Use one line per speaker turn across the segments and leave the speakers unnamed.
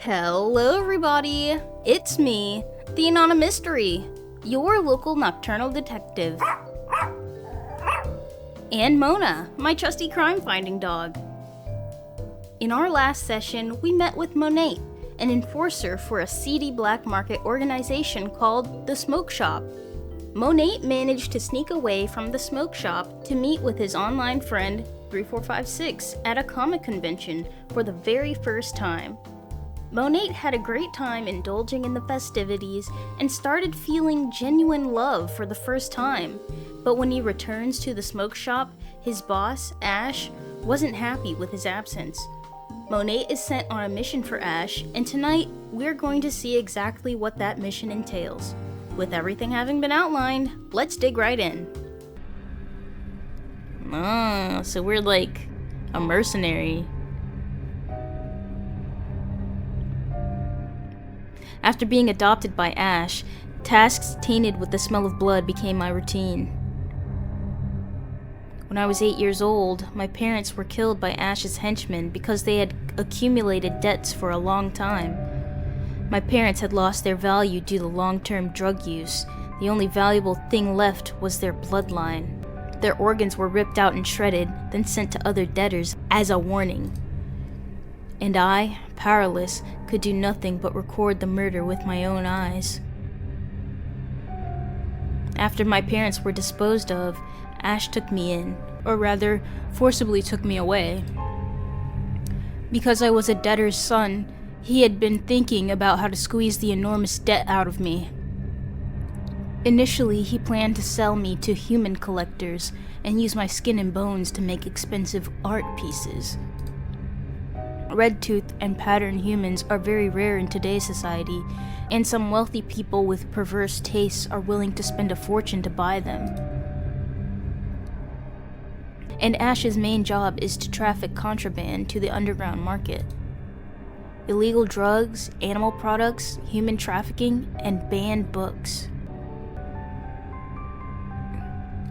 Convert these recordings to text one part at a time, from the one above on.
Hello everybody, it's me, the Anonymous Mystery, your local nocturnal detective. And Mona, my trusty crime-finding dog. In our last session, we met with Monate, an enforcer for a seedy black market organization called the Smoke Shop. Monate managed to sneak away from the smoke shop to meet with his online friend 3456 at a comic convention for the very first time. Monate had a great time indulging in the festivities and started feeling genuine love for the first time. But when he returns to the smoke shop, his boss, Ash, wasn't happy with his absence. Monate is sent on a mission for Ash, and tonight we're going to see exactly what that mission entails. With everything having been outlined, let's dig right in. So we're like a mercenary. After being adopted by Ash, tasks tainted with the smell of blood became my routine. When I was 8 years old, my parents were killed by Ash's henchmen because they had accumulated debts for a long time. My parents had lost their value due to long-term drug use. The only valuable thing left was their bloodline. Their organs were ripped out and shredded, then sent to other debtors as a warning. And I, powerless, could do nothing but record the murder with my own eyes. After my parents were disposed of, Ash took me in, or rather, forcibly took me away. Because I was a debtor's son, he had been thinking about how to squeeze the enormous debt out of me. Initially, he planned to sell me to human collectors and use my skin and bones to make expensive art pieces. Red-toothed and patterned humans are very rare in today's society, and some wealthy people with perverse tastes are willing to spend a fortune to buy them. And Ash's main job is to traffic contraband to the underground market. Illegal drugs, animal products, human trafficking, and banned books.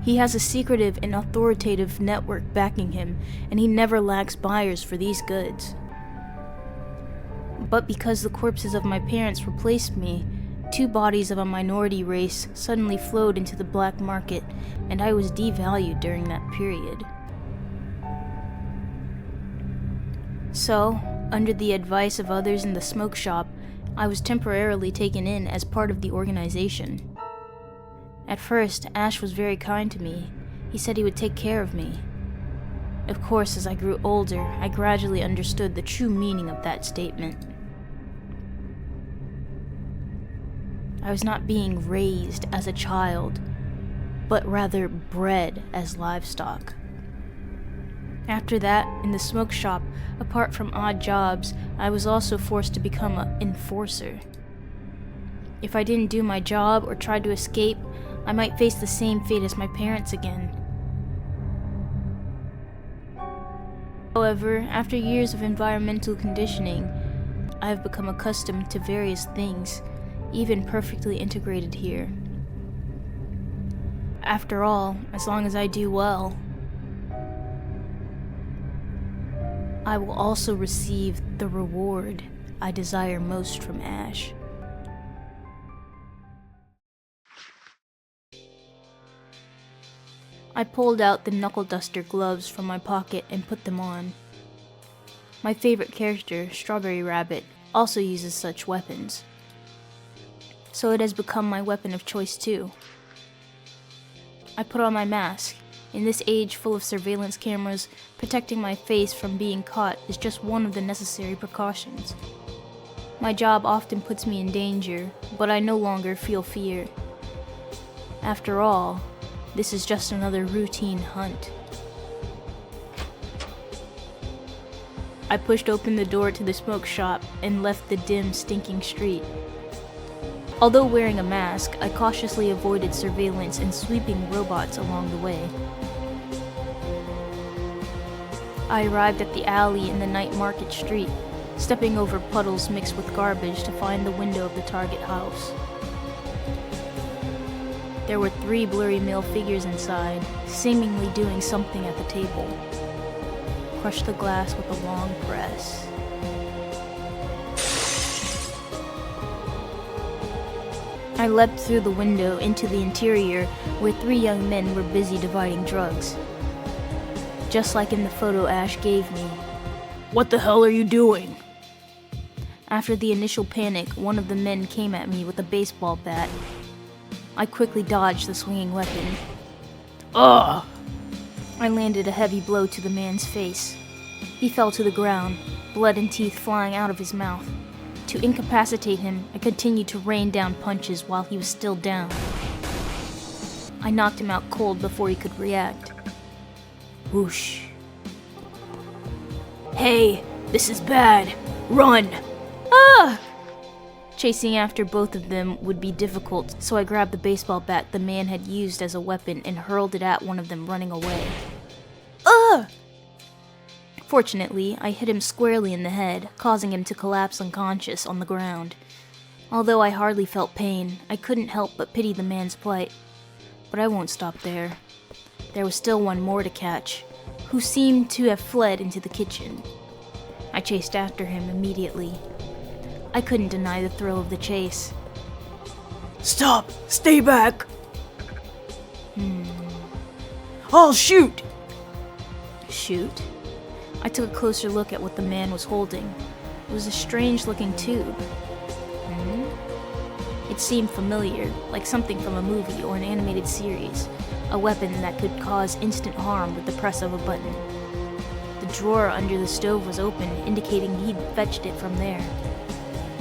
He has a secretive and authoritative network backing him, and he never lacks buyers for these goods. But because the corpses of my parents replaced me, two bodies of a minority race suddenly flowed into the black market, and I was devalued during that period. So, under the advice of others in the smoke shop, I was temporarily taken in as part of the organization. At first, Ash was very kind to me. He said he would take care of me. Of course, as I grew older, I gradually understood the true meaning of that statement. I was not being raised as a child, but rather bred as livestock. After that, in the smoke shop, apart from odd jobs, I was also forced to become an enforcer. If I didn't do my job or tried to escape, I might face the same fate as my parents again. However, after years of environmental conditioning, I have become accustomed to various things, even perfectly integrated here. After all, as long as I do well, I will also receive the reward I desire most from Ash. I pulled out the knuckle duster gloves from my pocket and put them on. My favorite character, Strawberry Rabbit, also uses such weapons, so it has become my weapon of choice too. I put on my mask. In this age full of surveillance cameras, protecting my face from being caught is just one of the necessary precautions. My job often puts me in danger, but I no longer feel fear. After all, this is just another routine hunt. I pushed open the door to the smoke shop and left the dim, stinking street. Although wearing a mask, I cautiously avoided surveillance and sweeping robots along the way. I arrived at the alley in the night market street, stepping over puddles mixed with garbage to find the window of the target house. There were 3 blurry male figures inside, seemingly doing something at the table. Crushed the glass with a long press. I leapt through the window into the interior where 3 young men were busy dividing drugs. Just like in the photo Ash gave me.
What the hell are you doing?
After the initial panic, one of the men came at me with a baseball bat. I quickly dodged the swinging weapon.
Ugh!
I landed a heavy blow to the man's face. He fell to the ground, blood and teeth flying out of his mouth. To incapacitate him, I continued to rain down punches while he was still down. I knocked him out cold before he could react. Whoosh.
Hey, this is bad. Run!
Ah! Chasing after both of them would be difficult, so I grabbed the baseball bat the man had used as a weapon and hurled it at one of them running away. Ah! Fortunately, I hit him squarely in the head, causing him to collapse unconscious on the ground. Although I hardly felt pain, I couldn't help but pity the man's plight. But I won't stop there. There was still one more to catch, who seemed to have fled into the kitchen. I chased after him immediately. I couldn't deny the thrill of the chase.
Stop! Stay back! I'll shoot!
Shoot? I took a closer look at what the man was holding. It was a strange-looking tube. It seemed familiar, like something from a movie or an animated series. A weapon that could cause instant harm with the press of a button. The drawer under the stove was open, indicating he'd fetched it from there.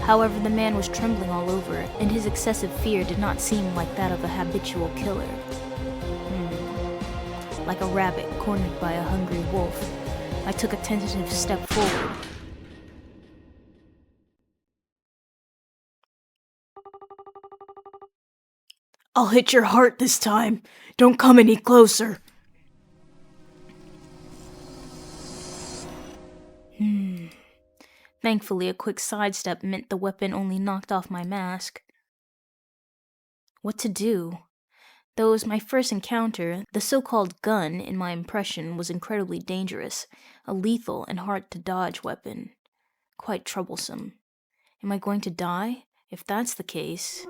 However, the man was trembling all over, and his excessive fear did not seem like that of a habitual killer. Like a rabbit cornered by a hungry wolf. I took a tentative step forward.
I'll hit your heart this time. Don't come any closer.
Thankfully, a quick sidestep meant the weapon only knocked off my mask. What to do? Though it was my first encounter, the so-called gun, in my impression, was incredibly dangerous, a lethal and hard-to-dodge weapon. Quite troublesome. Am I going to die? If that's the case,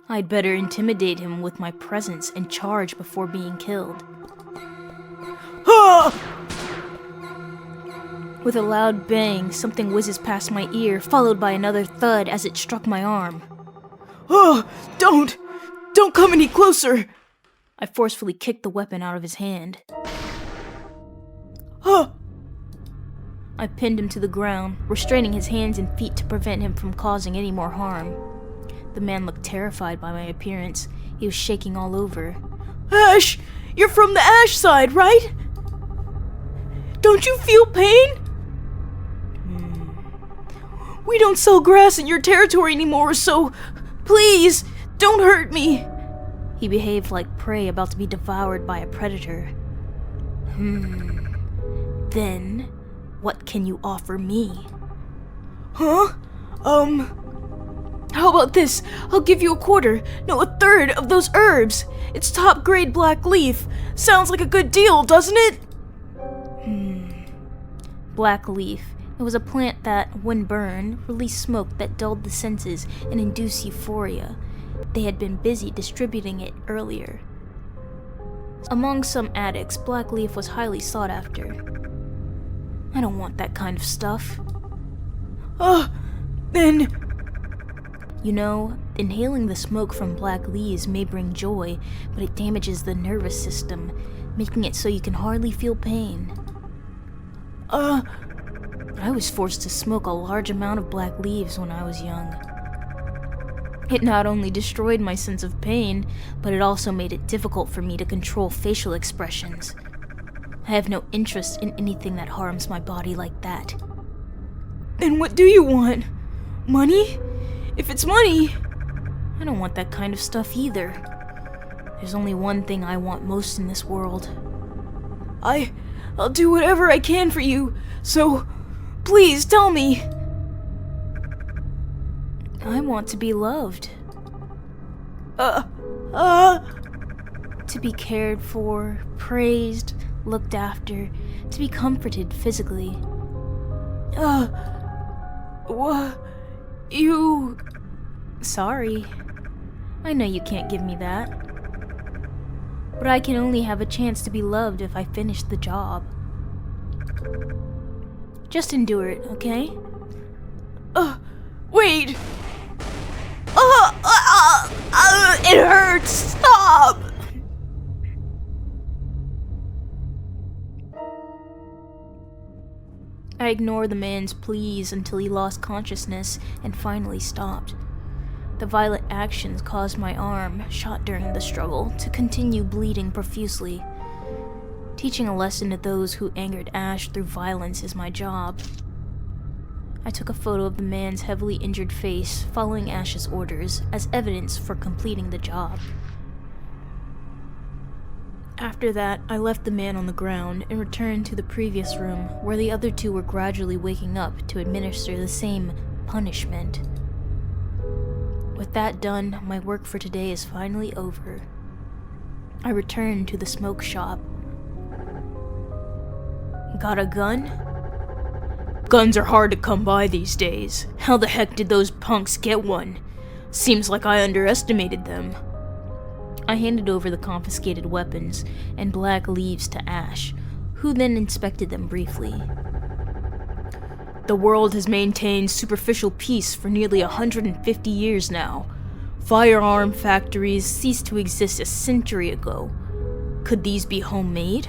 I'd better intimidate him with my presence and charge before being killed.
Ah!
With a loud bang, something whizzes past my ear, followed by another thud as it struck my arm.
Oh, don't come any closer!
I forcefully kicked the weapon out of his hand.
Oh!
I pinned him to the ground, restraining his hands and feet to prevent him from causing any more harm. The man looked terrified by my appearance. He was shaking all over.
Ash! You're from the Ash side, right? Don't you feel pain? We don't sell grass in your territory anymore, so please, don't hurt me.
He behaved like prey about to be devoured by a predator. Then, what can you offer me?
Huh? How about this? I'll give you a quarter, no, a third of those herbs. It's top-grade black leaf. Sounds like a good deal, doesn't it?
Black leaf. It was a plant that, when burned, released smoke that dulled the senses and induced euphoria. They had been busy distributing it earlier. Among some addicts, black leaf was highly sought after. I don't want that kind of stuff.
Then...
You know, inhaling the smoke from black leaves may bring joy, but it damages the nervous system, making it so you can hardly feel pain. I was forced to smoke a large amount of black leaves when I was young. It not only destroyed my sense of pain, but it also made it difficult for me to control facial expressions. I have no interest in anything that harms my body like that.
Then what do you want? Money? If it's money...
I don't want that kind of stuff either. There's only one thing I want most in this world.
I'll do whatever I can for you, so please tell me.
I want to be loved.
To
be cared for, praised, looked after, to be comforted physically.
Sorry. I know you can't give me that. But I can only have a chance to be loved if I finish the job. Just endure it, okay? Wait! It hurts! Stop! I ignored the man's pleas until he lost consciousness and finally stopped. The violent actions caused my arm, shot during the struggle, to continue bleeding profusely. Teaching a lesson to those who angered Ash through violence is my job. I took a photo of the man's heavily injured face, following Ash's orders, as evidence for completing the job. After that, I left the man on the ground and returned to the previous room, where the other two were gradually waking up to administer the same punishment. With that done, my work for today is finally over. I returned to the smoke shop. Got a gun? Guns are hard to come by these days. How the heck did those punks get one? Seems like I underestimated them. I handed over the confiscated weapons and black leaves to Ash, who then inspected them briefly. The world has maintained superficial peace for nearly 150 years now. Firearm factories ceased to exist a century ago. Could these be homemade?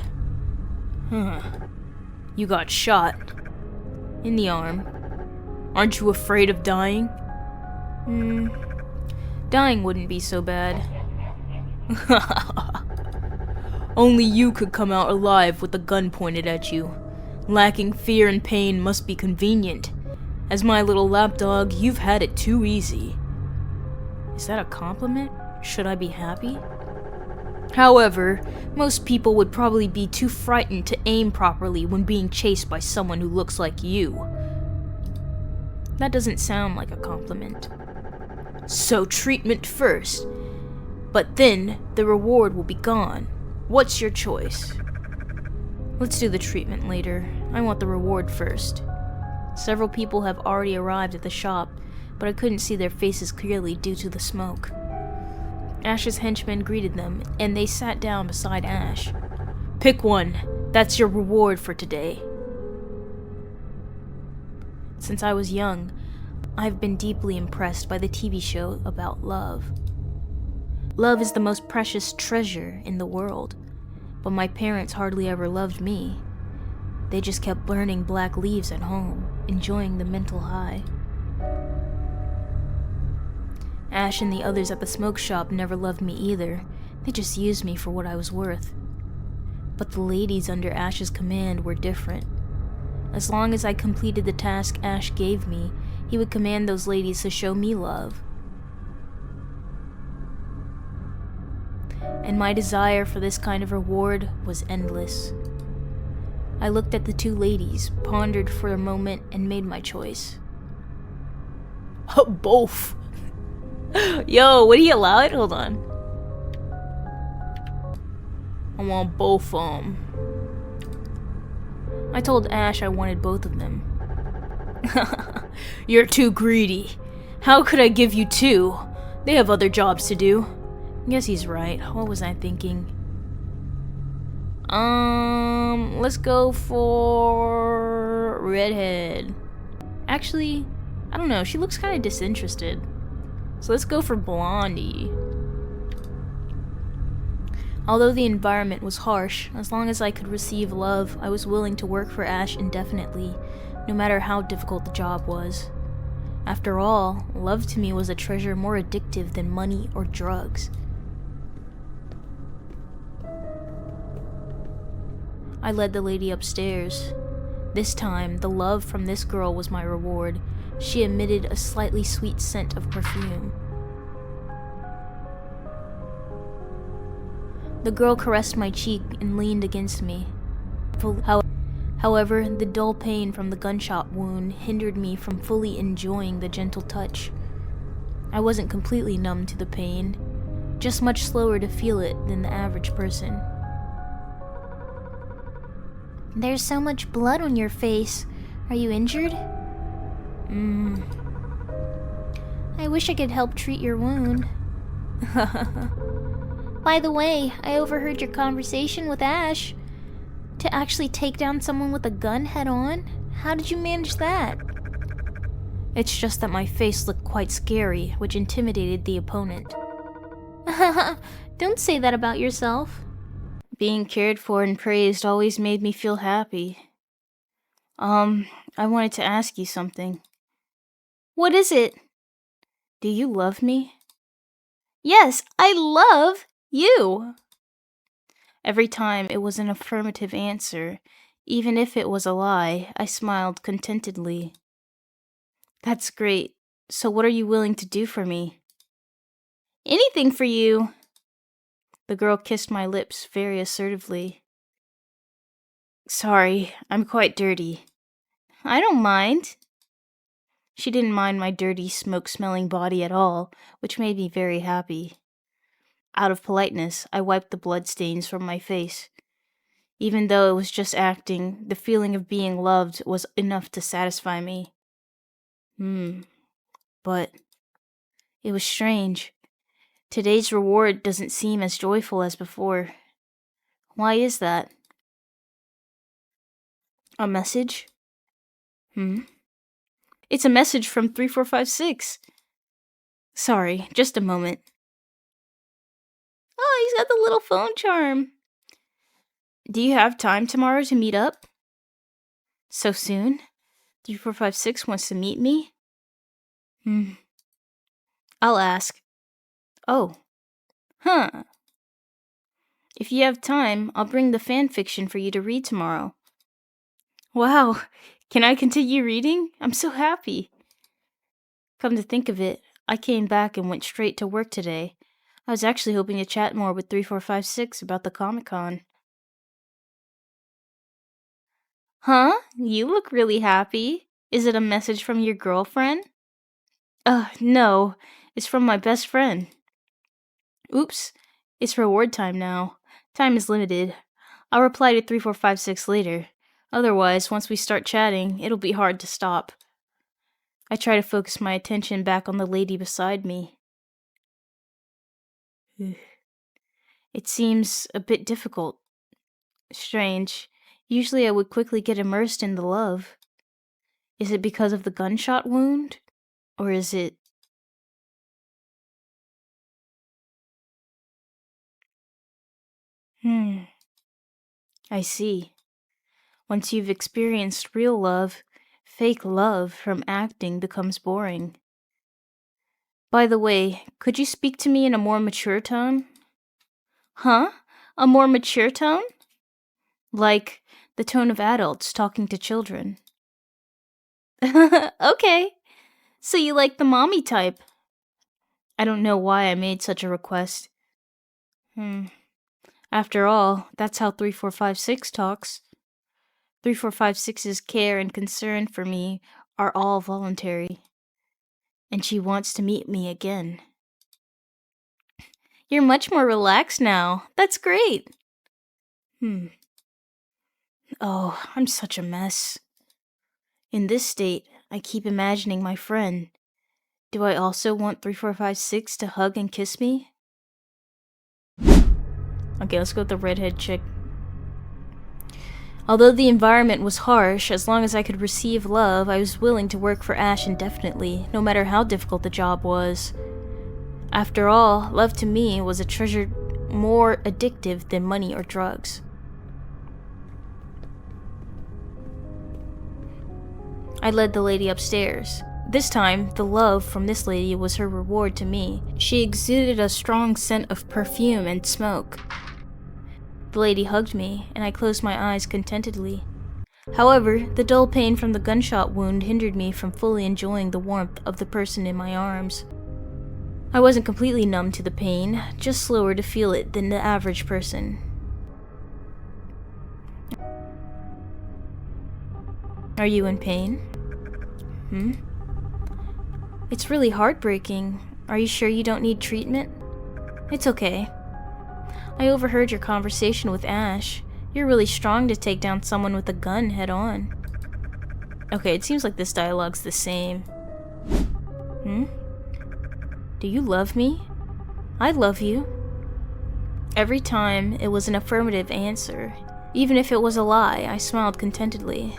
You got shot. In the arm. Aren't you afraid of dying? Dying wouldn't be so bad. Only you could come out alive with a gun pointed at you. Lacking fear and pain must be convenient. As my little lapdog, you've had it too easy. Is that a compliment? Should I be happy? However, most people would probably be too frightened to aim properly when being chased by someone who looks like you. That doesn't sound like a compliment. So treatment first. But then, the reward will be gone. What's your choice? Let's do the treatment later. I want the reward first. Several people have already arrived at the shop, but I couldn't see their faces clearly due to the smoke. Ash's henchmen greeted them, and they sat down beside Ash. Pick one. That's your reward for today. Since I was young, I've been deeply impressed by the TV show about love. Love is the most precious treasure in the world, but my parents hardly ever loved me. They just kept burning black leaves at home, enjoying the mental high. Ash and the others at the smoke shop never loved me either. They just used me for what I was worth. But the ladies under Ash's command were different. As long as I completed the task Ash gave me, he would command those ladies to show me love. And my desire for this kind of reward was endless. I looked at the two ladies, pondered for a moment, and made my choice. Both! Yo, would he allow it? Hold on. I want both of them. I told Ash I wanted both of them. You're too greedy. How could I give you two? They have other jobs to do. Guess he's right. What was I thinking? Let's go for Redhead. Actually, I don't know. She looks kind of disinterested. So let's go for Blondie. Although the environment was harsh, as long as I could receive love, I was willing to work for Ash indefinitely, no matter how difficult the job was. After all, love to me was a treasure more addictive than money or drugs. I led the lady upstairs. This time, the love from this girl was my reward. She emitted a slightly sweet scent of perfume. The girl caressed my cheek and leaned against me. However, the dull pain from the gunshot wound hindered me from fully enjoying the gentle touch. I wasn't completely numb to the pain, just much slower to feel it than the average person.
There's so much blood on your I wish I could help treat your wound. By the way, I overheard your conversation with Ash. To actually take down someone with a gun head on? How did you manage that?
It's just that my face looked quite scary, which intimidated the opponent.
Don't say that about yourself.
Being cared for and praised always made me feel happy. I wanted to ask you something.
What is it?
Do you love me?
Yes, I love you.
Every time it was an affirmative answer, even if it was a lie, I smiled contentedly. That's great. So what are you willing to do for me?
Anything for you.
The girl kissed my lips very assertively. Sorry, I'm quite dirty.
I don't mind.
She didn't mind my dirty, smoke-smelling body at all, which made me very happy. Out of politeness, I wiped the bloodstains from my face. Even though it was just acting, the feeling of being loved was enough to satisfy me. But it was strange. Today's reward doesn't seem as joyful as before. Why is that? A message? It's a message from 3456. Sorry, just a moment.
Oh, he's got the little phone charm.
Do you have time tomorrow to meet up? So soon? 3456 wants to meet me? I'll ask. Oh. Huh. If you have time, I'll bring the fan fiction for you to read tomorrow. Wow. Can I continue reading? I'm so happy. Come to think of it, I came back and went straight to work today. I was actually hoping to chat more with 3456 about the Comic-Con.
Huh? You look really happy. Is it a message from your girlfriend?
No. It's from my best friend. Oops. It's reward time now. Time is limited. I'll reply to 3456 later. Otherwise, once we start chatting, it'll be hard to stop. I try to focus my attention back on the lady beside me. It seems a bit difficult. Strange. Usually I would quickly get immersed in the love. Is it because of the gunshot wound? Or is it... I see. Once you've experienced real love, fake love from acting becomes boring. By the way, could you speak to me in a more mature tone?
Huh? A more mature tone?
Like the tone of adults talking to children.
Okay. So you like the mommy type?
I don't know why I made such a request. After all, that's how 3456 talks. 3456's care and concern for me are all voluntary. And she wants to meet me again.
You're much more relaxed now. That's great.
Oh, I'm such a mess. In this state, I keep imagining my friend. Do I also want 3456 to hug and kiss me? Okay, let's go with the redhead chick. Although the environment was harsh, as long as I could receive love, I was willing to work for Ash indefinitely, no matter how difficult the job was. After all, love to me was a treasure more addictive than money or drugs. I led the lady upstairs. This time, the love from this lady was her reward to me. She exuded a strong scent of perfume and smoke. The lady hugged me, and I closed my eyes contentedly. However, the dull pain from the gunshot wound hindered me from fully enjoying the warmth of the person in my arms. I wasn't completely numb to the pain, just slower to feel it than the average person. Are you in pain? It's really heartbreaking. Are you sure you don't need treatment? It's okay. I overheard your conversation with Ash. You're really strong to take down someone with a gun head on. Okay, it seems like this dialogue's the same. Do you love me? I love you. Every time, it was an affirmative answer. Even if it was a lie, I smiled contentedly.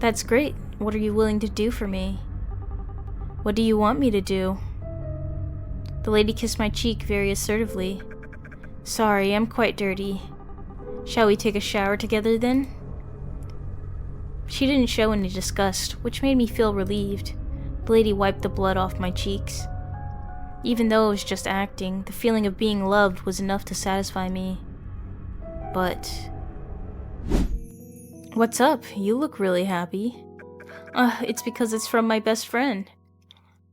That's great. What are you willing to do for me? What do you want me to do? The lady kissed my cheek very assertively. Sorry, I'm quite dirty. Shall we take a shower together then? She didn't show any disgust, which made me feel relieved. The lady wiped the blood off my cheeks. Even though it was just acting, the feeling of being loved was enough to satisfy me. But... What's up? You look really happy. It's because it's from my best friend.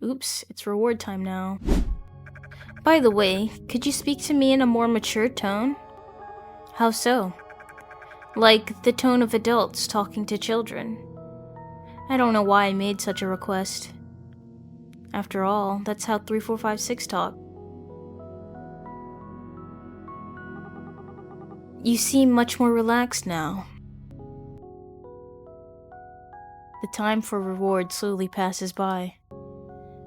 Oops, it's reward time now. By the way, could you speak to me in a more mature tone? How so? Like the tone of adults talking to children. I don't know why I made such a request. After all, that's how 3456 talk. You seem much more relaxed now. The time for reward slowly passes by.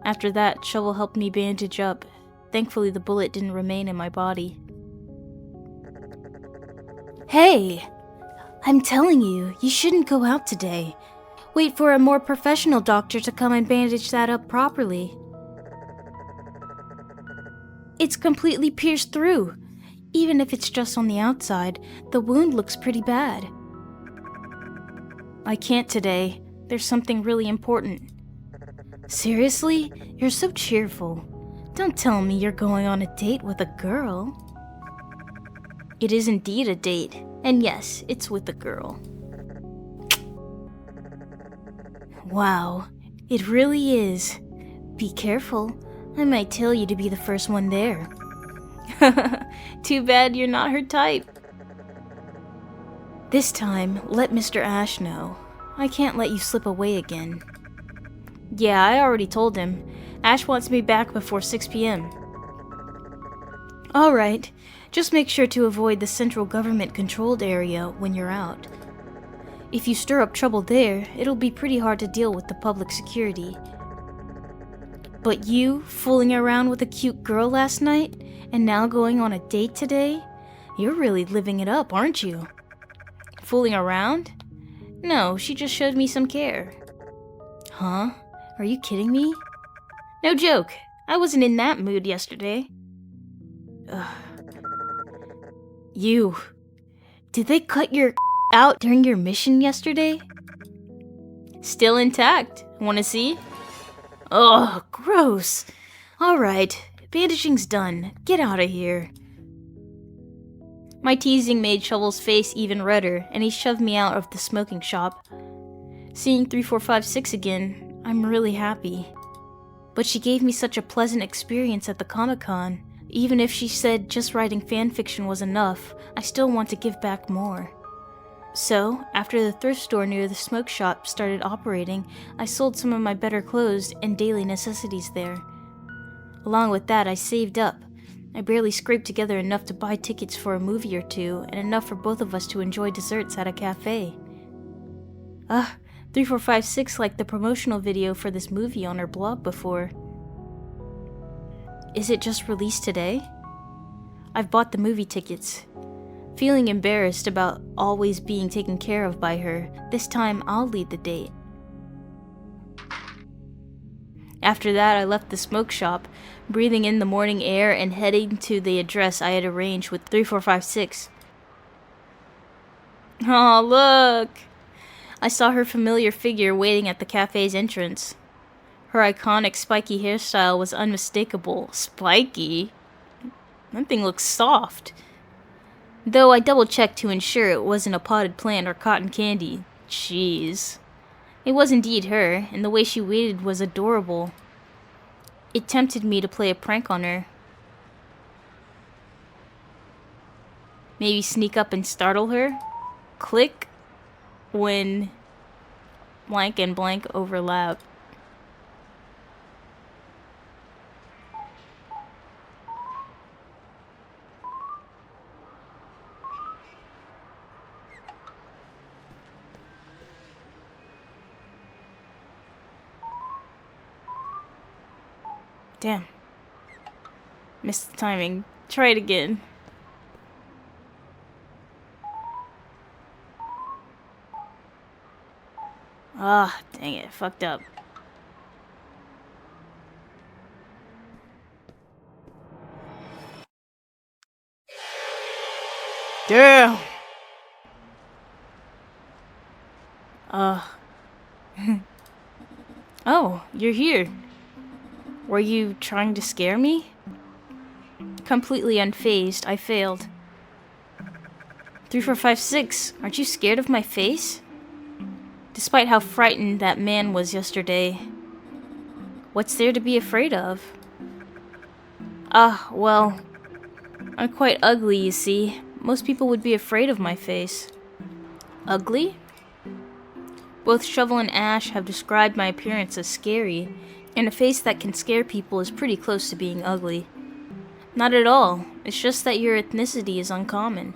After that, Shovel helped me bandage up. Thankfully, the bullet didn't remain in my body. Hey! I'm telling you, you shouldn't go out today. Wait for a more professional doctor to come and bandage that up properly. It's completely pierced through. Even if it's just on the outside, the wound looks pretty bad. I can't today. There's something really important. Seriously? You're so cheerful. Don't tell me you're going on a date with a girl. It is indeed a date, and yes, it's with a girl. Wow, it really is. Be careful. I might tell you to be the first one there. Too bad you're not her type. This time, let Mr. Ash know. I can't let you slip away again. Yeah, I already told him. Ash wants me back before 6 p.m. Alright, just make sure to avoid the central government-controlled area when you're out. If you stir up trouble there, it'll be pretty hard to deal with the public security. But you, fooling around with a cute girl last night, and now going on a date today? You're really living it up, aren't you? Fooling around? No, she just showed me some care. Huh? Are you kidding me? No joke. I wasn't in that mood yesterday. Ugh. You. Did they cut your out during your mission yesterday? Still intact. Wanna see? Ugh, gross. Alright, bandaging's done. Get out of here. My teasing made Shovel's face even redder, and he shoved me out of the smoking shop. Seeing 3456 again, I'm really happy. But she gave me such a pleasant experience at the Comic-Con. Even if she said just writing fanfiction was enough, I still want to give back more. So, after the thrift store near the smoke shop started operating, I sold some of my better clothes and daily necessities there. Along with that, I saved up. I barely scraped together enough to buy tickets for a movie or two, and enough for both of us to enjoy desserts at a cafe. 3456 liked the promotional video for this movie on her blog before. Is it just released today? I've bought the movie tickets. Feeling embarrassed about always being taken care of by her, this time I'll lead the date. After that, I left the smoke shop, breathing in the morning air and heading to the address I had arranged with 3456. Aw, look! I saw her familiar figure waiting at the cafe's entrance. Her iconic spiky hairstyle was unmistakable. Spiky? That thing looks soft. Though I double-checked to ensure it wasn't a potted plant or cotton candy. Jeez. It was indeed her, and the way she waited was adorable. It tempted me to play a prank on her. Maybe sneak up and startle her? Click when blank and blank overlap. Damn. Missed the timing. Try it again. Ah, dang it. Fucked up. Damn! Oh, you're here. Were you trying to scare me? Completely unfazed, I failed. 3456, aren't you scared of my face? Despite how frightened that man was yesterday, what's there to be afraid of? Well, I'm quite ugly, you see. Most people would be afraid of my face. Ugly? Both Shovel and Ash have described my appearance as scary, and a face that can scare people is pretty close to being ugly. Not at all. It's just that your ethnicity is uncommon.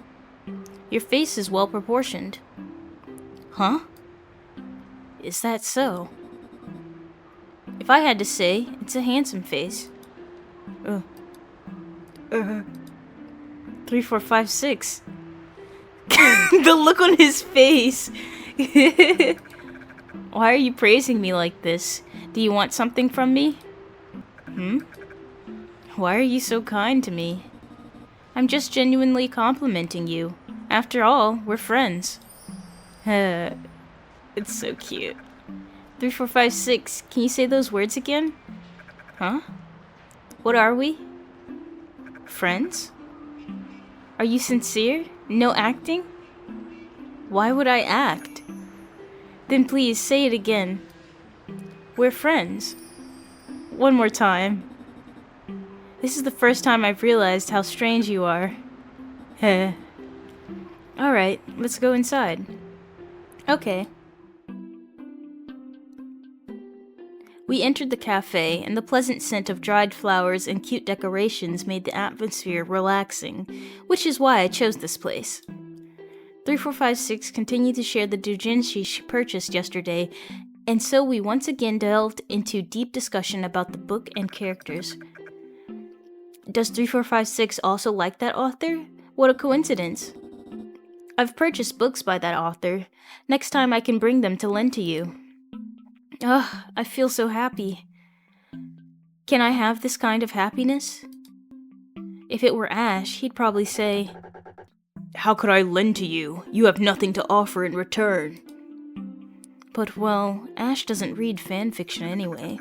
Your face is well proportioned. Huh? Is that so? If I had to say, it's a handsome face. 3456. The look on his face. Why are you praising me like this? Do you want something from me? Why are you so kind to me? I'm just genuinely complimenting you. After all, we're friends. It's so cute. 3456, can you say those words again? Huh? What are we? Friends? Are you sincere? No acting? Why would I act? Then please say it again. We're friends. One more time. This is the first time I've realized how strange you are. Alright, let's go inside. Okay. We entered the cafe, and the pleasant scent of dried flowers and cute decorations made the atmosphere relaxing, which is why I chose this place. 3456 continued to share the doujinshi she purchased yesterday, and so we once again delved into deep discussion about the book and characters. Does 3456 also like that author? What a coincidence. I've purchased books by that author. Next time I can bring them to lend to you. Ugh, I feel so happy. Can I have this kind of happiness? If it were Ash, he'd probably say, "How could I lend to you? You have nothing to offer in return." But, well, Ash doesn't read fanfiction anyway.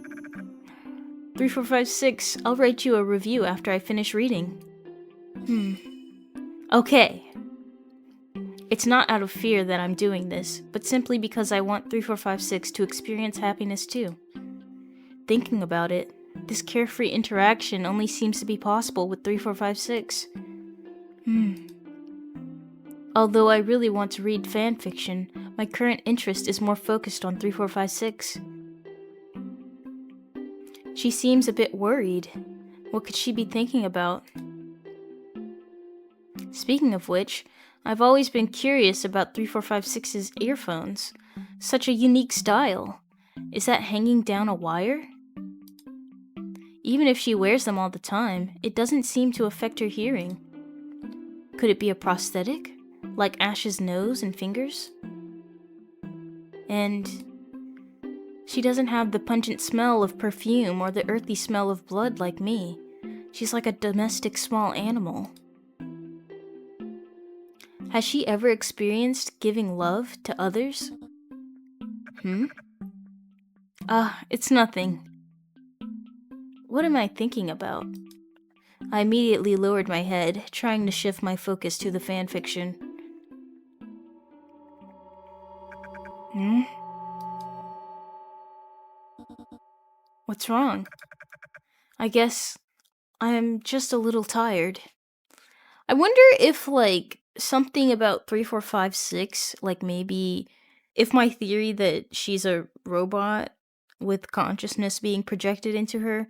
3456, I'll write you a review after I finish reading. Okay. It's not out of fear that I'm doing this, but simply because I want 3456 to experience happiness too. Thinking about it, this carefree interaction only seems to be possible with 3456. Although I really want to read fanfiction, my current interest is more focused on 3456. She seems a bit worried. What could she be thinking about? Speaking of which, I've always been curious about 3456's earphones. Such a unique style. Is that hanging down a wire? Even if she wears them all the time, it doesn't seem to affect her hearing. Could it be a prosthetic? Like Ash's nose and fingers? And she doesn't have the pungent smell of perfume or the earthy smell of blood like me. She's like a domestic small animal. Has she ever experienced giving love to others? It's nothing. What am I thinking about? I immediately lowered my head, trying to shift my focus to the fanfiction. What's wrong? I guess I'm just a little tired. I wonder if, something about 3456, maybe if my theory that she's a robot with consciousness being projected into her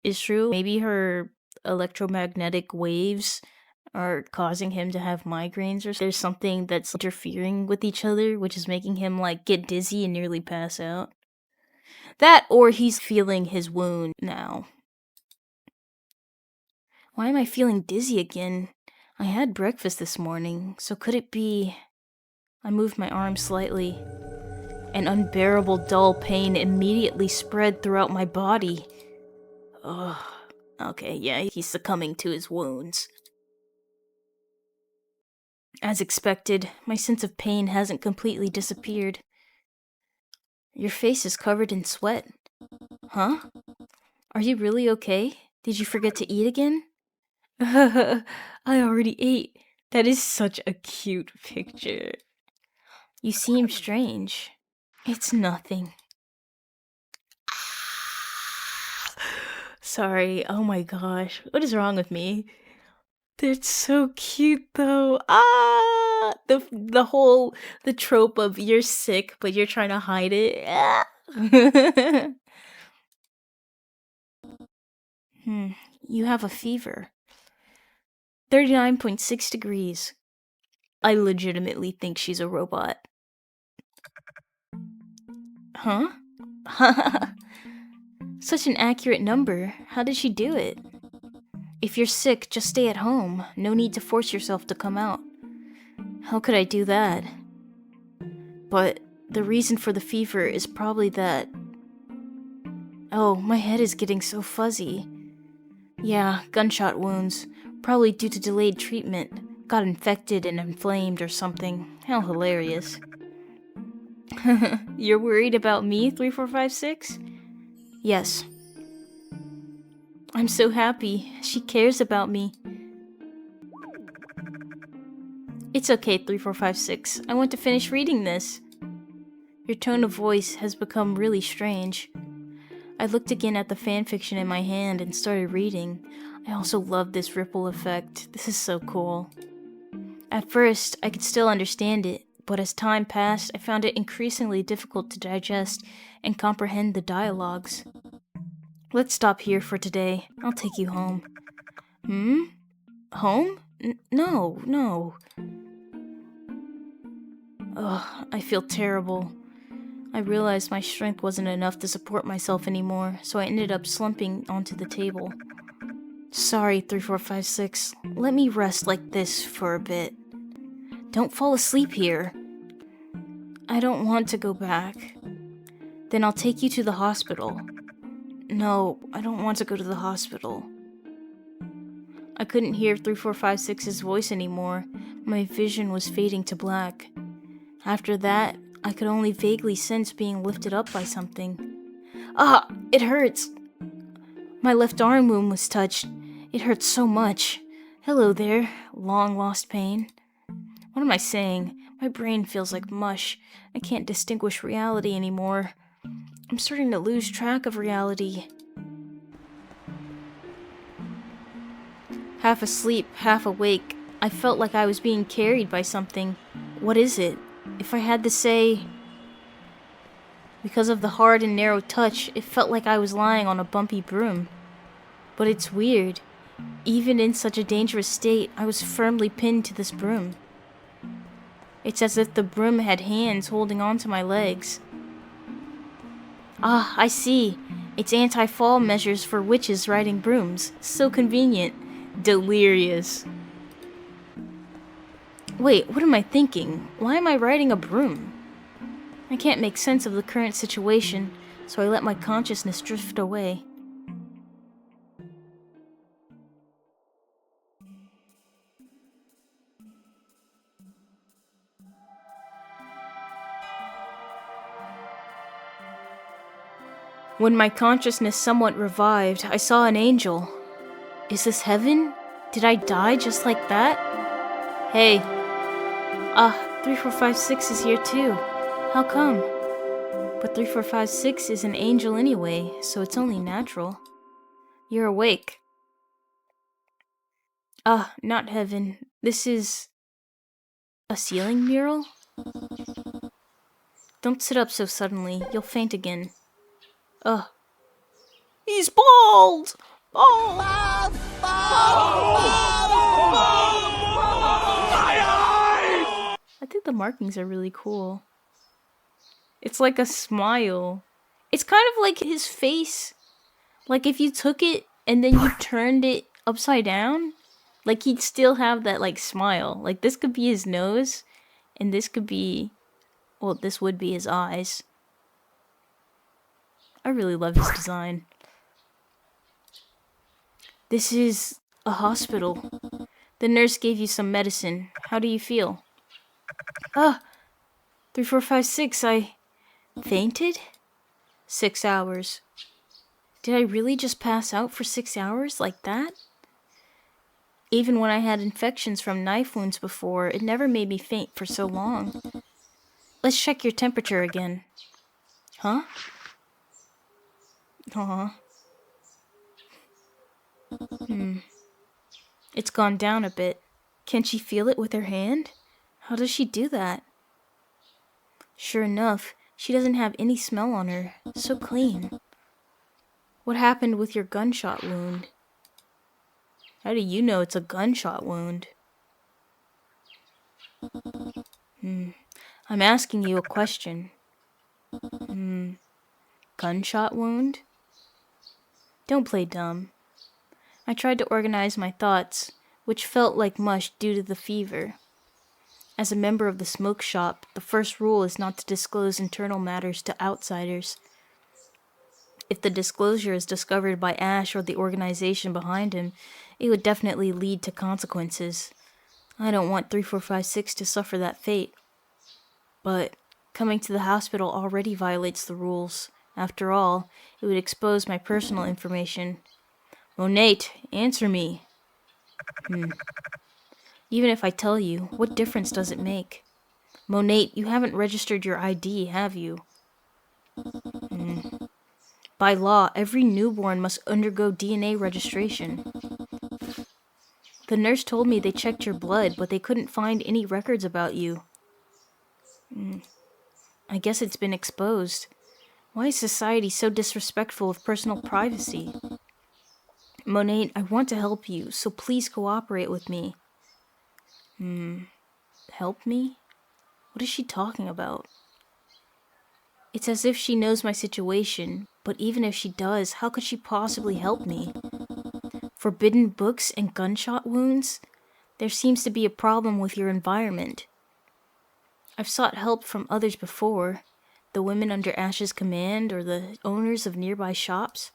is true, maybe her electromagnetic waves are causing him to have migraines, or there's something that's interfering with each other, which is making him, get dizzy and nearly pass out. That, or he's feeling his wound now.
Why am I feeling dizzy again? I had breakfast this morning, so could it be... I moved my arm slightly. An unbearable dull pain immediately spread throughout my body. Ugh. Okay, yeah, he's succumbing to his wounds. As expected, my sense of pain hasn't completely disappeared. Your face is covered in sweat. Huh? Are you really okay? Did you forget to eat again? I already ate. That is such a cute picture. You seem strange. It's nothing. Sorry, oh my gosh. What is wrong with me? They're so cute though. The trope of you're sick but you're trying to hide it. You have a fever. 39.6 degrees. I legitimately think she's a robot. Huh? Such an accurate number. How did she do it? If you're sick, just stay at home. No need to force yourself to come out. How could I do that? But the reason for the fever is probably that... Oh, my head is getting so fuzzy. Yeah, gunshot wounds. Probably due to delayed treatment. Got infected and inflamed or something. How hilarious. You're worried about me, 3456? Yes. I'm so happy. She cares about me. It's okay, 3456. I want to finish reading this. Your tone of voice has become really strange. I looked again at the fanfiction in my hand and started reading. I also love this ripple effect. This is so cool. At first, I could still understand it, but as time passed, I found it increasingly difficult to digest and comprehend the dialogues. Let's stop here for today. I'll take you home. Home? No. Ugh, I feel terrible. I realized my strength wasn't enough to support myself anymore, so I ended up slumping onto the table. Sorry, 3456. Let me rest like this for a bit. Don't fall asleep here. I don't want to go back. Then I'll take you to the hospital. No, I don't want to go to the hospital. I couldn't hear 3456's voice anymore. My vision was fading to black. After that, I could only vaguely sense being lifted up by something. Ah, it hurts! My left arm wound was touched. It hurts so much. Hello there, long-lost pain. What am I saying? My brain feels like mush. I can't distinguish reality anymore. I'm starting to lose track of reality. Half asleep, half awake, I felt like I was being carried by something. What is it? If I had to say... Because of the hard and narrow touch, it felt like I was lying on a bumpy broom. But it's weird. Even in such a dangerous state, I was firmly pinned to this broom. It's as if the broom had hands holding onto my legs. Ah, I see. It's anti-fall measures for witches riding brooms. So convenient. Delirious. Wait, what am I thinking? Why am I riding a broom? I can't make sense of the current situation, so I let my consciousness drift away. When my consciousness somewhat revived, I saw an angel. Is this heaven? Did I die just like that? Hey. 3456 is here too. How come? But 3456 is an angel anyway, so it's only natural. You're awake. Not heaven. This is... a ceiling mural? Don't sit up so suddenly. You'll faint again. He's bald! Bald! I think the markings are really cool. It's like a smile. It's kind of like his face. Like if you took it and then you turned it upside down, like he'd still have that like smile. Like this could be his nose, and this could be, well, this would be his eyes. I really love his design. This is a hospital. The nurse gave you some medicine. How do you feel? 3, 4, 5, 6, I fainted? 6 hours. Did I really just pass out for 6 hours like that? Even when I had infections from knife wounds before, it never made me faint for so long. Let's check your temperature again. Huh? Aw. It's gone down a bit. Can she feel it with her hand? How does she do that? Sure enough, she doesn't have any smell on her. So clean. What happened with your gunshot wound? How do you know it's a gunshot wound? I'm asking you a question. Gunshot wound? Don't play dumb. I tried to organize my thoughts, which felt like mush due to the fever. As a member of the smoke shop, the first rule is not to disclose internal matters to outsiders. If the disclosure is discovered by Ash or the organization behind him, it would definitely lead to consequences. I don't want 3456 to suffer that fate. But coming to the hospital already violates the rules. After all, it would expose my personal information. Monate, answer me. Even if I tell you, what difference does it make? Monate, you haven't registered your ID, have you? By law, every newborn must undergo DNA registration. The nurse told me they checked your blood, but they couldn't find any records about you. I guess it's been exposed. Why is society so disrespectful of personal privacy? Monate, I want to help you, so please cooperate with me. Help me? What is she talking about? It's as if she knows my situation, but even if she does, how could she possibly help me? Forbidden books and gunshot wounds? There seems to be a problem with your environment. I've sought help from others before, the women under Ash's command or the owners of nearby shops.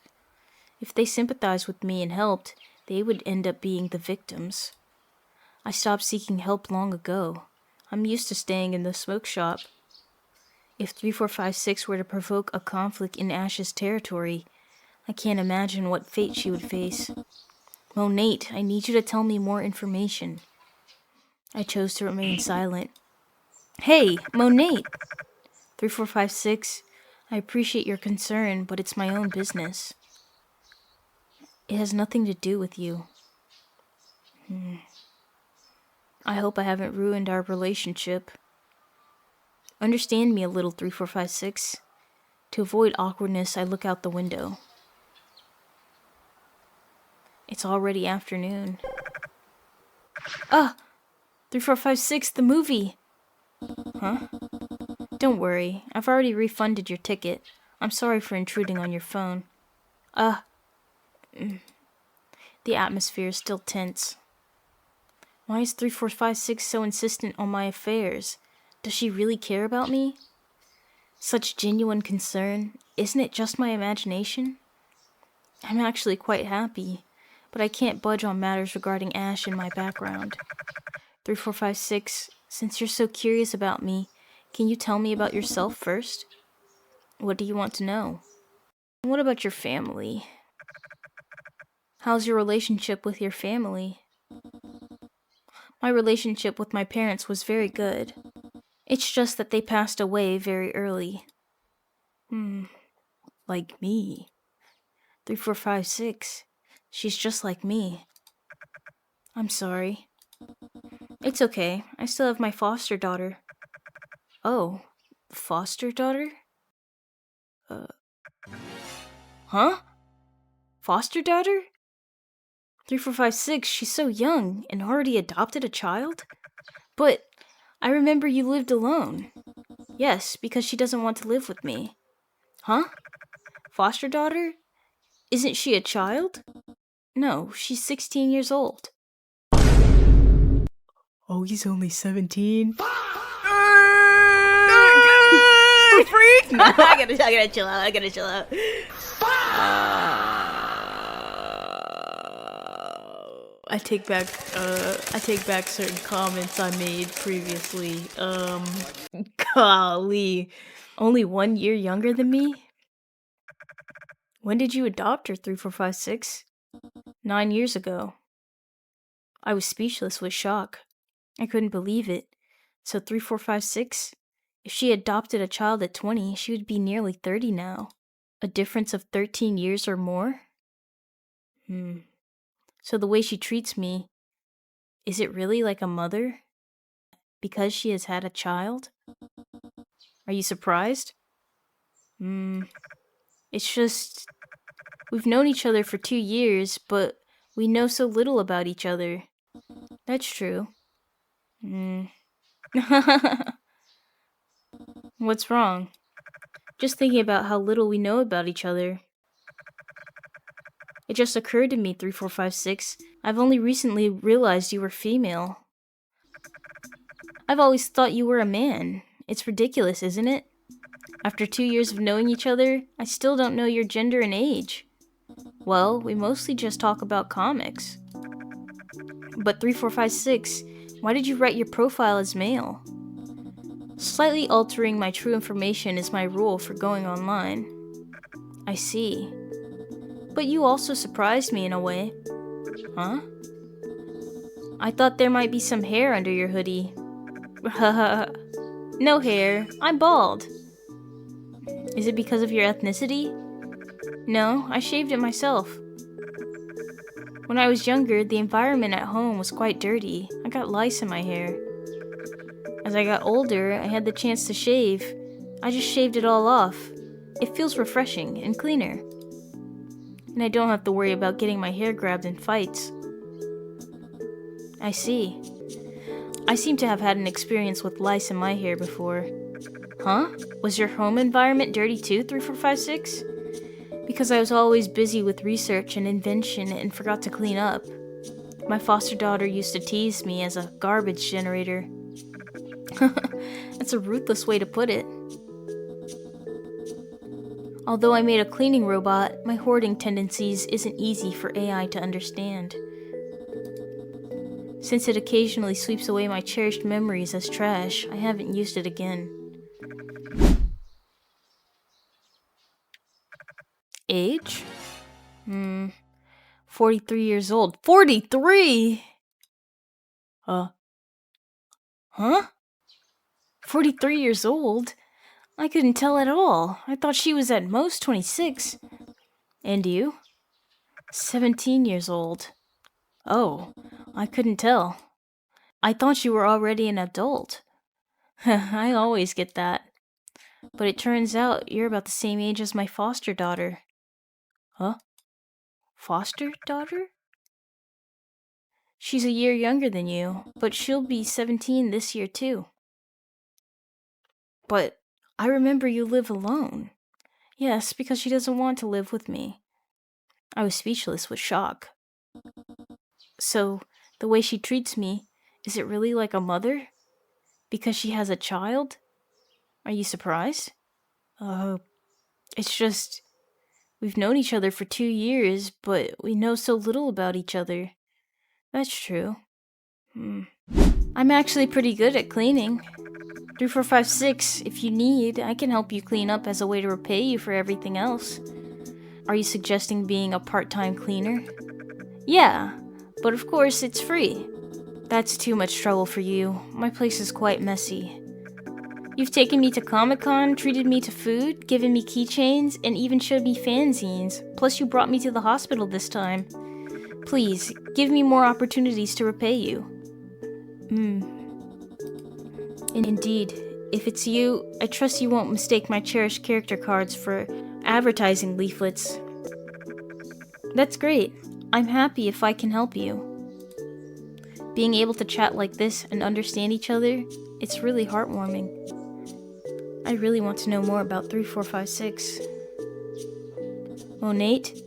If they sympathized with me and helped, they would end up being the victims. I stopped seeking help long ago. I'm used to staying in the smoke shop. If 3456 were to provoke a conflict in Ash's territory, I can't imagine what fate she would face. Monate, I need you to tell me more information. I chose to remain silent. Hey, Monate! 3456, I appreciate your concern, but it's my own business. It has nothing to do with you. I hope I haven't ruined our relationship. Understand me a little, 3456. To avoid awkwardness, I look out the window. It's already afternoon. 3456, the movie! Huh? Don't worry, I've already refunded your ticket. I'm sorry for intruding on your phone. The atmosphere is still tense. Why is 3456 so insistent on my affairs? Does she really care about me? Such genuine concern. Isn't it just my imagination? I'm actually quite happy, but I can't budge on matters regarding Ash and my background. 3456, since you're so curious about me, can you tell me about yourself first? What do you want to know? What about your family? How's your relationship with your family? My relationship with my parents was very good. It's just that they passed away very early. Like me. 3456. She's just like me. I'm sorry. It's okay. I still have my foster daughter. Oh, foster daughter? Huh? Foster daughter? 3456, she's so young and already adopted a child? But I remember you lived alone. Yes, because she doesn't want to live with me. Huh? Foster daughter? Isn't she a child? No, she's 16 years old.
Oh, he's only 17?
Freak! No, I gotta chill out.
I take back certain comments I made previously. Golly.
Only 1 year younger than me? When did you adopt her, 3456? 9 years ago. I was speechless with shock. I couldn't believe it. So 3456? If she adopted a child at 20, she would be nearly 30 now. A difference of 13 years or more? So the way she treats me, is it really like a mother? Because she has had a child? Are you surprised? It's just, we've known each other for 2 years, but we know so little about each other. That's true. What's wrong? Just thinking about how little we know about each other. It just occurred to me, 3456, I've only recently realized you were female. I've always thought you were a man. It's ridiculous, isn't it? After 2 years of knowing each other, I still don't know your gender and age. Well, we mostly just talk about comics. But 3456, why did you write your profile as male? Slightly altering my true information is my rule for going online. I see. But you also surprised me in a way. Huh? I thought there might be some hair under your hoodie. No hair. I'm bald. Is it because of your ethnicity? No, I shaved it myself. When I was younger, the environment at home was quite dirty. I got lice in my hair. As I got older, I had the chance to shave. I just shaved it all off. It feels refreshing and cleaner. And I don't have to worry about getting my hair grabbed in fights. I see. I seem to have had an experience with lice in my hair before. Huh? Was your home environment dirty too, 3456? Because I was always busy with research and invention and forgot to clean up. My foster daughter used to tease me as a garbage generator. That's a ruthless way to put it. Although I made a cleaning robot, my hoarding tendencies isn't easy for AI to understand. Since it occasionally sweeps away my cherished memories as trash, I haven't used it again. Age? 43 years old. 43?! Huh? 43 years old? I couldn't tell at all. I thought she was at most 26. And you? 17 years old. Oh, I couldn't tell. I thought you were already an adult. I always get that. But it turns out you're about the same age as my foster daughter. Huh? Foster daughter? She's a year younger than you, but she'll be 17 this year too. But I remember you live alone. Yes, because she doesn't want to live with me. I was speechless with shock. So, the way she treats me, is it really like a mother? Because she has a child? Are you surprised? It's just, we've known each other for 2 years, but we know so little about each other. That's true. I'm actually pretty good at cleaning. 3456, if you need, I can help you clean up as a way to repay you for everything else. Are you suggesting being a part-time cleaner? Yeah, but of course it's free. That's too much trouble for you. My place is quite messy. You've taken me to Comic-Con, treated me to food, given me keychains, and even showed me fanzines. Plus you brought me to the hospital this time. Please, give me more opportunities to repay you. Indeed. If it's you, I trust you won't mistake my cherished character cards for advertising leaflets. That's great. I'm happy if I can help you. Being able to chat like this and understand each other, it's really heartwarming. I really want to know more about 3456. Monate?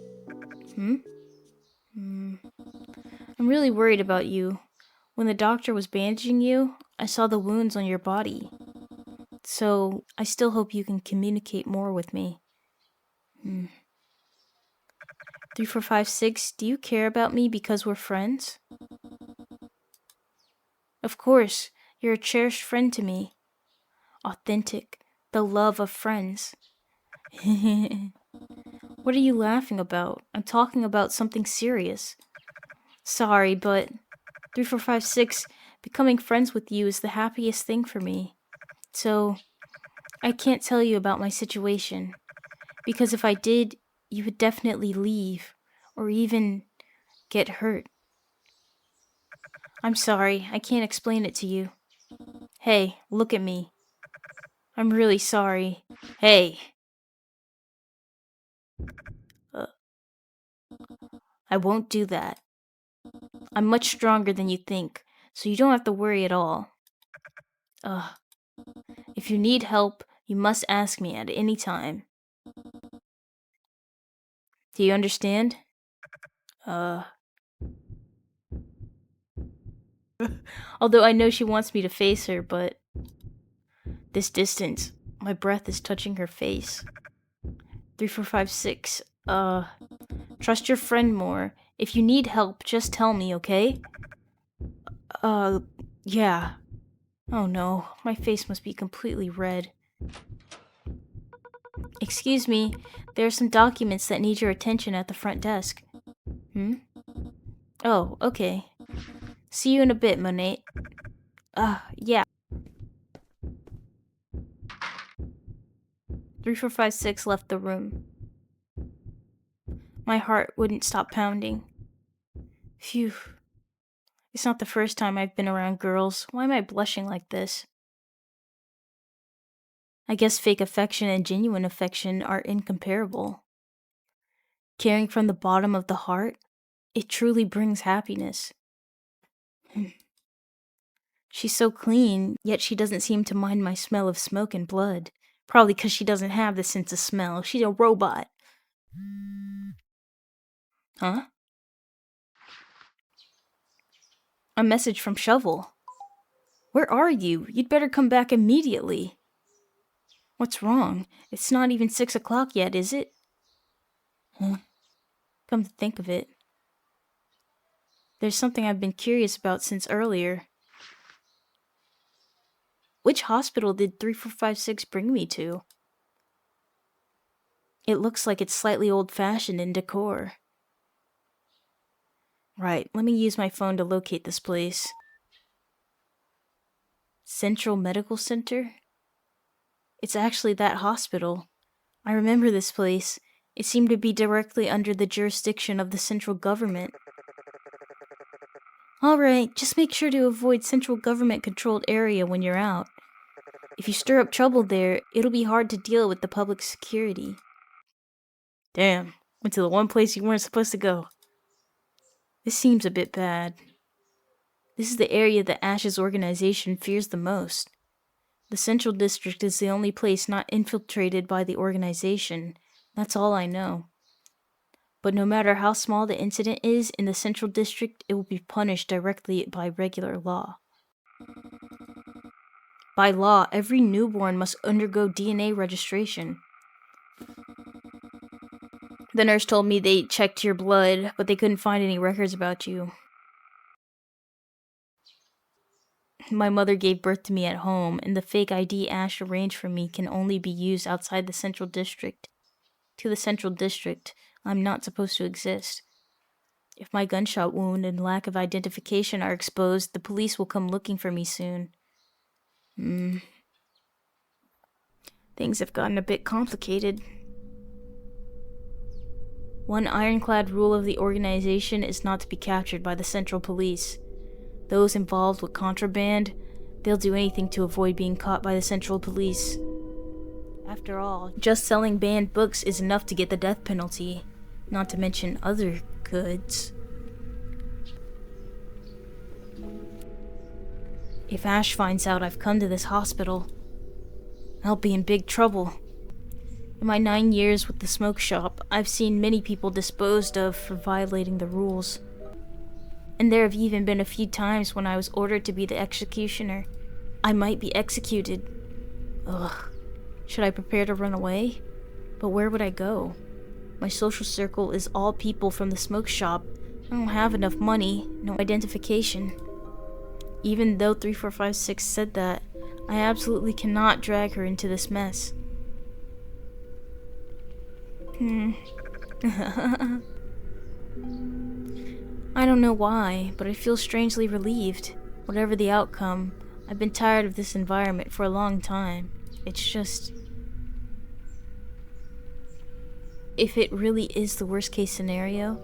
I'm really worried about you. When the doctor was bandaging you, I saw the wounds on your body. So, I still hope you can communicate more with me. 3456, do you care about me because we're friends? Of course, you're a cherished friend to me. Authentic, the love of friends. What are you laughing about? I'm talking about something serious. Sorry, but 3456, becoming friends with you is the happiest thing for me. So, I can't tell you about my situation, because if I did, you would definitely leave, or even get hurt. I'm sorry, I can't explain it to you. Hey, look at me. I'm really sorry. Hey! I won't do that. I'm much stronger than you think, so you don't have to worry at all. If you need help, you must ask me at any time. Do you understand? Although I know she wants me to face her, but this distance, my breath is touching her face. 3456, trust your friend more. If you need help, just tell me, okay? Yeah. Oh no, my face must be completely red. Excuse me, there are some documents that need your attention at the front desk. Oh, okay. See you in a bit, Monate. Yeah. 3456 left the room. My heart wouldn't stop pounding. Phew. It's not the first time I've been around girls. Why am I blushing like this? I guess fake affection and genuine affection are incomparable. Caring from the bottom of the heart, it truly brings happiness. She's so clean, yet she doesn't seem to mind my smell of smoke and blood. Probably because she doesn't have the sense of smell. She's a robot. Huh? A message from Shovel. Where are you? You'd better come back immediately. What's wrong? It's not even 6 o'clock yet, is it? Come to think of it, there's something I've been curious about since earlier. Which hospital did 3456 bring me to? It looks like it's slightly old-fashioned in decor. Right, let me use my phone to locate this place. Central Medical Center? It's actually that hospital. I remember this place. It seemed to be directly under the jurisdiction of the central government. Alright, just make sure to avoid central government-controlled area when you're out. If you stir up trouble there, it'll be hard to deal with the public security. Damn, went to the one place you weren't supposed to go. This seems a bit bad. This is the area that Ash's organization fears the most. The Central District is the only place not infiltrated by the organization. That's all I know. But no matter how small the incident is in the Central District, it will be punished directly by regular law. By law, every newborn must undergo DNA registration. The nurse told me they checked your blood, but they couldn't find any records about you. My mother gave birth to me at home, and the fake ID Ash arranged for me can only be used outside the Central District. To the Central District, I'm not supposed to exist. If my gunshot wound and lack of identification are exposed, the police will come looking for me soon. Things have gotten a bit complicated. One ironclad rule of the organization is not to be captured by the Central Police. Those involved with contraband, they'll do anything to avoid being caught by the Central Police. After all, just selling banned books is enough to get the death penalty, not to mention other goods. If Ash finds out I've come to this hospital, I'll be in big trouble. In my 9 years with the smoke shop, I've seen many people disposed of for violating the rules. And there have even been a few times when I was ordered to be the executioner. I might be executed. Ugh. Should I prepare to run away? But where would I go? My social circle is all people from the smoke shop. I don't have enough money, no identification. Even though 3456 said that, I absolutely cannot drag her into this mess. I don't know why, but I feel strangely relieved. Whatever the outcome, I've been tired of this environment for a long time. It's just... if it really is the worst case scenario,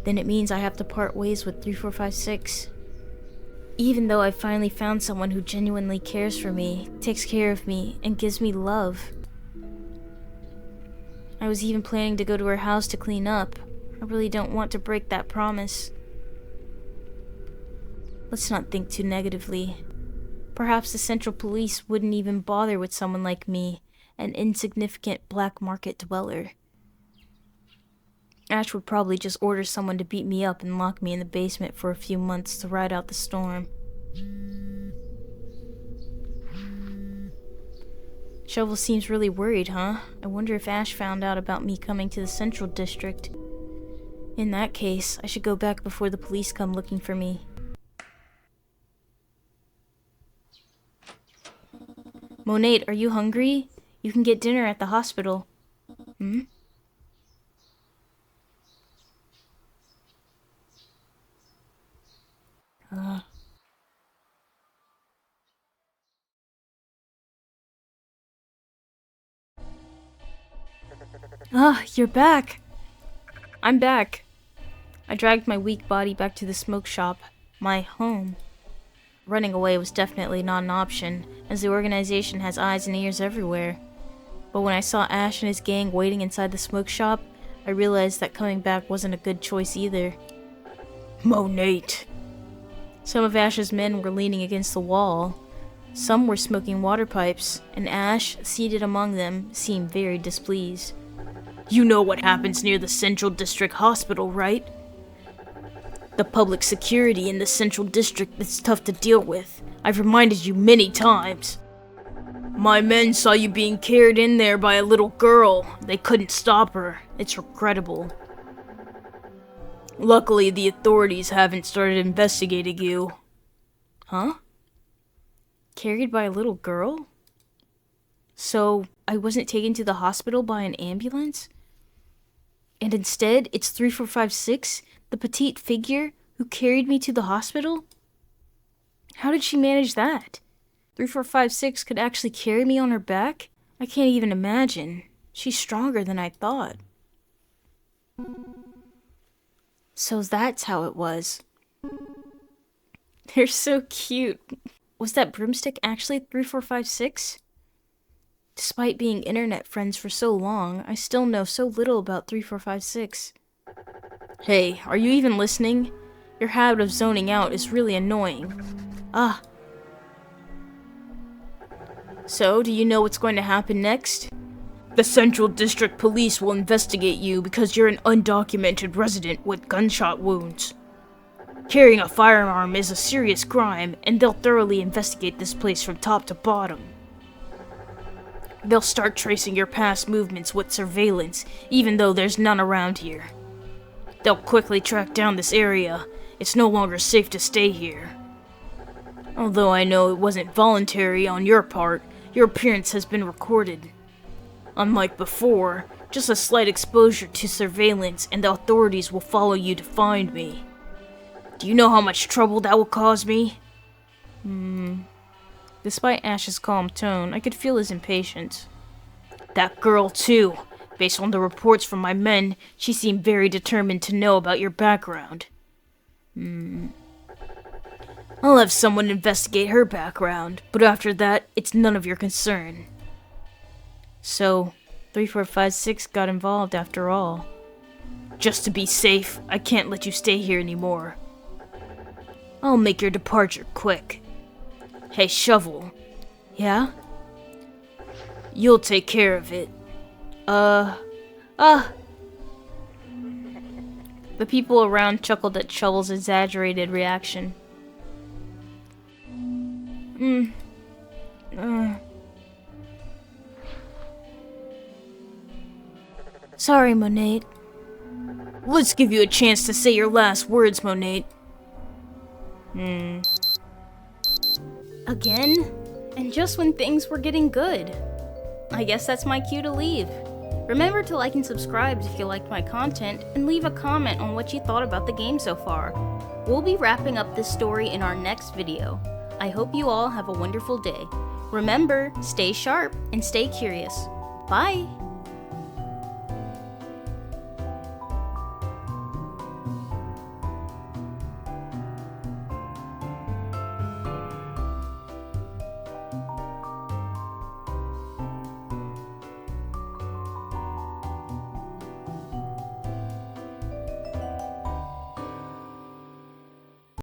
then it means I have to part ways with 3456. Even though I finally found someone who genuinely cares for me, takes care of me, and gives me love. I was even planning to go to her house to clean up. I really don't want to break that promise. Let's not think too negatively. Perhaps the Central Police wouldn't even bother with someone like me, an insignificant black market dweller. Ash would probably just order someone to beat me up and lock me in the basement for a few months to ride out the storm. Shovel seems really worried, huh? I wonder if Ash found out about me coming to the Central District. In that case, I should go back before the police come looking for me. Monate, are you hungry? You can get dinner at the hospital. You're back. I'm back. I dragged my weak body back to the smoke shop, my home. Running away was definitely not an option, as the organization has eyes and ears everywhere. But when I saw Ash and his gang waiting inside the smoke shop, I realized that coming back wasn't a good choice either.
Monate.
Some of Ash's men were leaning against the wall. Some were smoking water pipes, and Ash, seated among them, seemed very displeased.
You know what happens near the Central District Hospital, right? The public security in the Central District is tough to deal with. I've reminded you many times. My men saw you being carried in there by a little girl. They couldn't stop her. It's regrettable. Luckily, the authorities haven't started investigating you.
Huh? Carried by a little girl? So, I wasn't taken to the hospital by an ambulance? And instead, it's 3456, the petite figure, who carried me to the hospital? How did she manage that? 3456 could actually carry me on her back? I can't even imagine. She's stronger than I thought. So that's how it was. They're so cute. Was that broomstick actually 3456? Despite being internet friends for so long, I still know so little about 3456. Hey, are you even listening? Your habit of zoning out is really annoying. So, do you know what's going to happen next?
The Central District Police will investigate you because you're an undocumented resident with gunshot wounds. Carrying a firearm is a serious crime, and they'll thoroughly investigate this place from top to bottom. They'll start tracing your past movements with surveillance, even though there's none around here. They'll quickly track down this area. It's no longer safe to stay here. Although I know it wasn't voluntary on your part, your appearance has been recorded. Unlike before, just a slight exposure to surveillance and the authorities will follow you to find me. Do you know how much trouble that will cause me? Despite Ash's calm tone, I could feel his impatience. That girl, too. Based on the reports from my men, she seemed very determined to know about your background. I'll have someone investigate her background, but after that, it's none of your concern. So, 3456 got involved after all. Just to be safe, I can't let you stay here anymore. I'll make your departure quick. Hey, Shovel. Yeah? You'll take care of it. The people around chuckled at Shovel's exaggerated reaction. Sorry, Monate. Let's give you a chance to say your last words, Monate.
Again? And just when things were getting good. I guess that's my cue to leave. Remember to like and subscribe if you liked my content, and leave a comment on what you thought about the game so far. We'll be wrapping up this story in our next video. I hope you all have a wonderful day. Remember, stay sharp and stay curious. Bye!